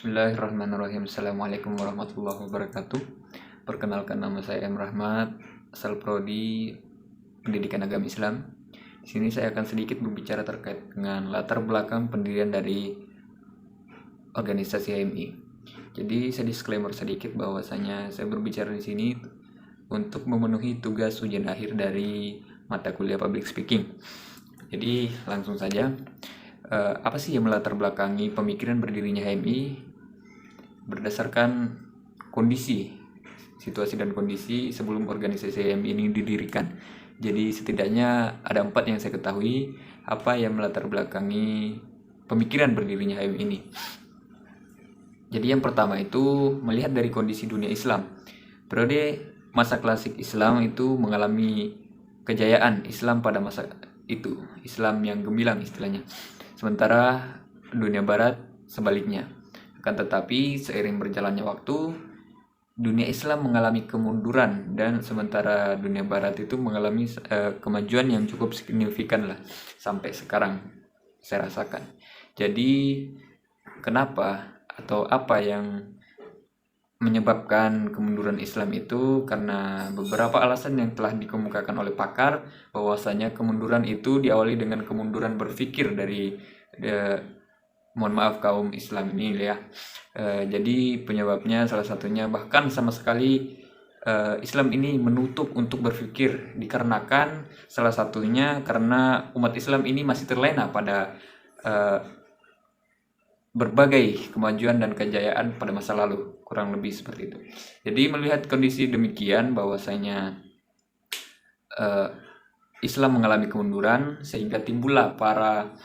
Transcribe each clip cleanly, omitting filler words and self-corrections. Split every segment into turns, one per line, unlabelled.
Bismillahirrahmanirrahim. Assalamualaikum warahmatullahi wabarakatuh. Perkenalkan, nama saya M. Rahmat, asal Prodi Pendidikan Agama Islam. Di sini saya akan sedikit berbicara terkait dengan latar belakang pendirian dari organisasi HMI. Jadi saya disclaimer sedikit bahwasanya saya berbicara di sini untuk memenuhi tugas ujian akhir dari mata kuliah Public Speaking. Jadi langsung saja. Apa sih yang melatar belakangi pemikiran berdirinya HMI? Berdasarkan kondisi, situasi dan kondisi sebelum organisasi HMI ini didirikan. Jadi setidaknya ada 4 yang saya ketahui apa yang melatar belakangi pemikiran berdirinya HMI ini. Jadi yang pertama itu melihat dari kondisi dunia Islam. Periode masa klasik Islam itu mengalami kejayaan Islam pada masa itu, Islam yang gemilang istilahnya. Sementara dunia barat sebaliknya. Akan tetapi seiring berjalannya waktu, dunia Islam mengalami kemunduran dan sementara dunia barat itu mengalami kemajuan yang cukup signifikan lah sampai sekarang saya rasakan. Jadi kenapa atau apa yang menyebabkan kemunduran Islam itu? Karena beberapa alasan yang telah dikemukakan oleh pakar, bahwasanya kemunduran itu diawali dengan kemunduran berpikir dari mohon maaf kaum Islam ini ya. Jadi penyebabnya salah satunya bahkan sama sekali Islam ini menutup untuk berpikir, dikarenakan salah satunya karena umat Islam ini masih terlena pada berbagai kemajuan dan kejayaan pada masa lalu, kurang lebih seperti itu. Jadi melihat kondisi demikian bahwasanya Islam mengalami kemunduran, sehingga timbullah para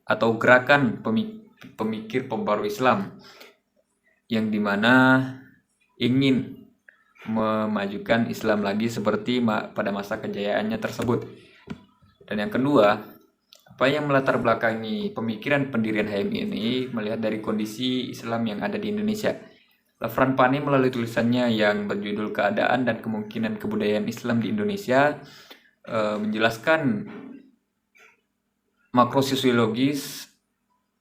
atau gerakan pemikir pembaru Islam yang dimana ingin memajukan Islam lagi seperti pada masa kejayaannya tersebut. Dan yang kedua, apa yang melatar belakangi pemikiran pendirian HMI ini melihat dari kondisi Islam yang ada di Indonesia. Lafran Pane melalui tulisannya yang berjudul Keadaan dan Kemungkinan Kebudayaan Islam di Indonesia menjelaskan makrososiologis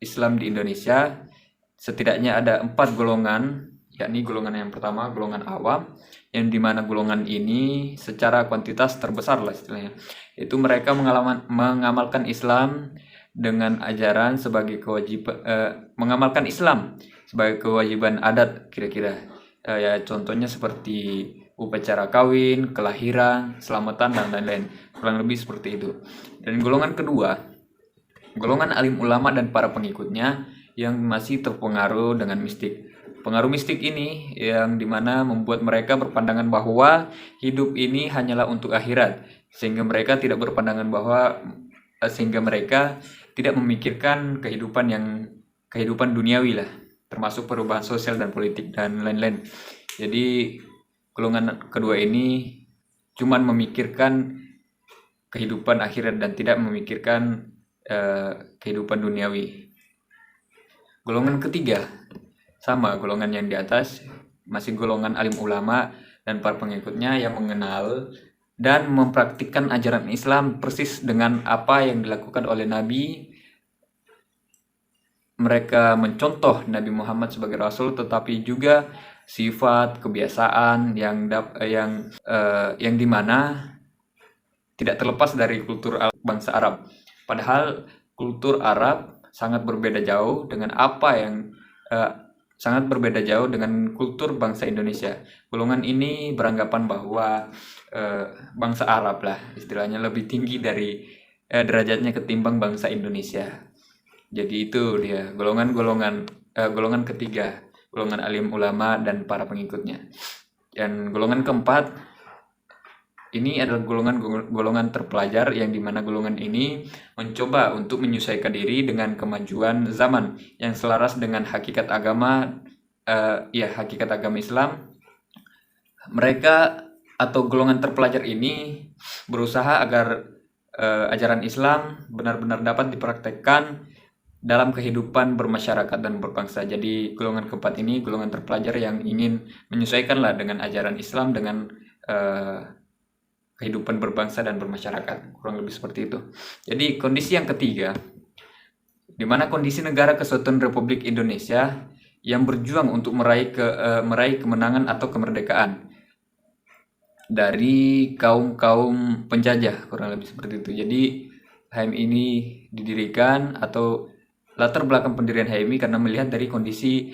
Islam di Indonesia. Setidaknya ada 4 golongan, yakni golongan yang pertama golongan awam, yang dimana golongan ini secara kuantitas terbesar lah istilahnya. Itu mereka mengamalkan Islam dengan ajaran sebagai kewajiban, mengamalkan Islam sebagai kewajiban adat kira-kira. Ya contohnya seperti upacara kawin, kelahiran, selamatan dan lain-lain. Kurang lebih seperti itu. Dan golongan kedua, golongan alim ulama dan para pengikutnya yang masih terpengaruh dengan mistik. Pengaruh mistik ini yang dimana membuat mereka berpandangan bahwa hidup ini hanyalah untuk akhirat, sehingga mereka tidak memikirkan kehidupan duniawi lah, termasuk perubahan sosial dan politik dan lain-lain. Jadi golongan kedua ini cuman memikirkan kehidupan akhirat dan tidak memikirkan kehidupan duniawi. Golongan ketiga, sama golongan yang di atas, masih golongan alim ulama dan para pengikutnya yang mengenal dan mempraktikkan ajaran Islam persis dengan apa yang dilakukan oleh Nabi. Mereka mencontoh Nabi Muhammad sebagai Rasul, tetapi juga sifat, kebiasaan yang dimana tidak terlepas dari kultur bangsa Arab. Padahal kultur Arab sangat berbeda jauh dengan kultur bangsa Indonesia. Golongan ini beranggapan bahwa bangsa Arab lah istilahnya lebih tinggi dari derajatnya ketimbang bangsa Indonesia. Jadi itu dia golongan ketiga, golongan alim ulama dan para pengikutnya. Dan golongan keempat ini adalah golongan terpelajar, yang dimana golongan ini mencoba untuk menyesuaikan diri dengan kemajuan zaman yang selaras dengan hakikat agama Islam. Mereka atau golongan terpelajar ini berusaha agar ajaran Islam benar-benar dapat dipraktekkan dalam kehidupan bermasyarakat dan berbangsa. Jadi golongan keempat ini golongan terpelajar yang ingin menyesuaikanlah dengan ajaran Islam dengan kehidupan berbangsa dan bermasyarakat, kurang lebih seperti itu. Jadi kondisi yang ketiga, di mana kondisi negara kesatuan Republik Indonesia yang berjuang untuk meraih kemenangan atau kemerdekaan dari kaum-kaum penjajah, kurang lebih seperti itu. Jadi HMI ini didirikan atau latar belakang pendirian HMI karena melihat dari kondisi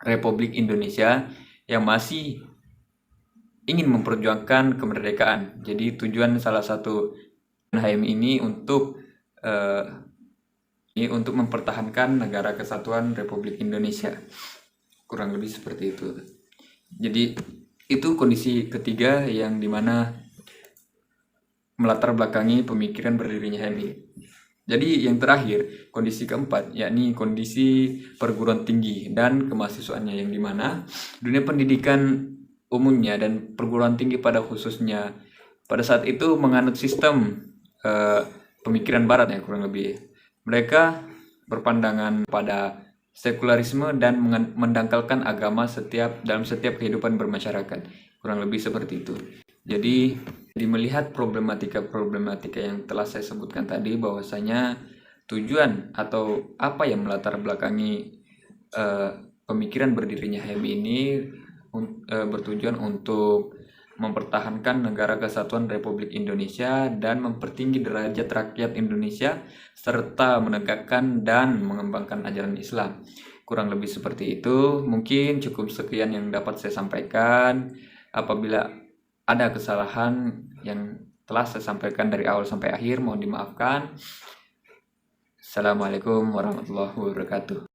Republik Indonesia yang masih ingin memperjuangkan kemerdekaan. Jadi tujuan salah satu HMI ini untuk mempertahankan negara kesatuan Republik Indonesia. Kurang lebih seperti itu. Jadi itu kondisi ketiga yang dimana melatar belakangi pemikiran berdirinya HMI. Jadi yang terakhir, kondisi keempat, yakni kondisi perguruan tinggi dan kemahasiswaannya, yang dimana dunia pendidikan umumnya dan perguruan tinggi pada khususnya pada saat itu menganut sistem pemikiran barat ya, kurang lebih. Mereka berpandangan pada sekularisme dan mendangkalkan agama dalam setiap kehidupan bermasyarakat, kurang lebih seperti itu. Jadi melihat problematika yang telah saya sebutkan tadi, bahwasanya tujuan atau apa yang melatar belakangi pemikiran berdirinya HMI ini bertujuan untuk mempertahankan negara kesatuan Republik Indonesia dan mempertinggi derajat rakyat Indonesia serta menegakkan dan mengembangkan ajaran Islam. Kurang lebih seperti itu. Mungkin cukup sekian yang dapat saya sampaikan. Apabila ada kesalahan yang telah saya sampaikan dari awal sampai akhir, mohon dimaafkan. Assalamualaikum warahmatullahi wabarakatuh.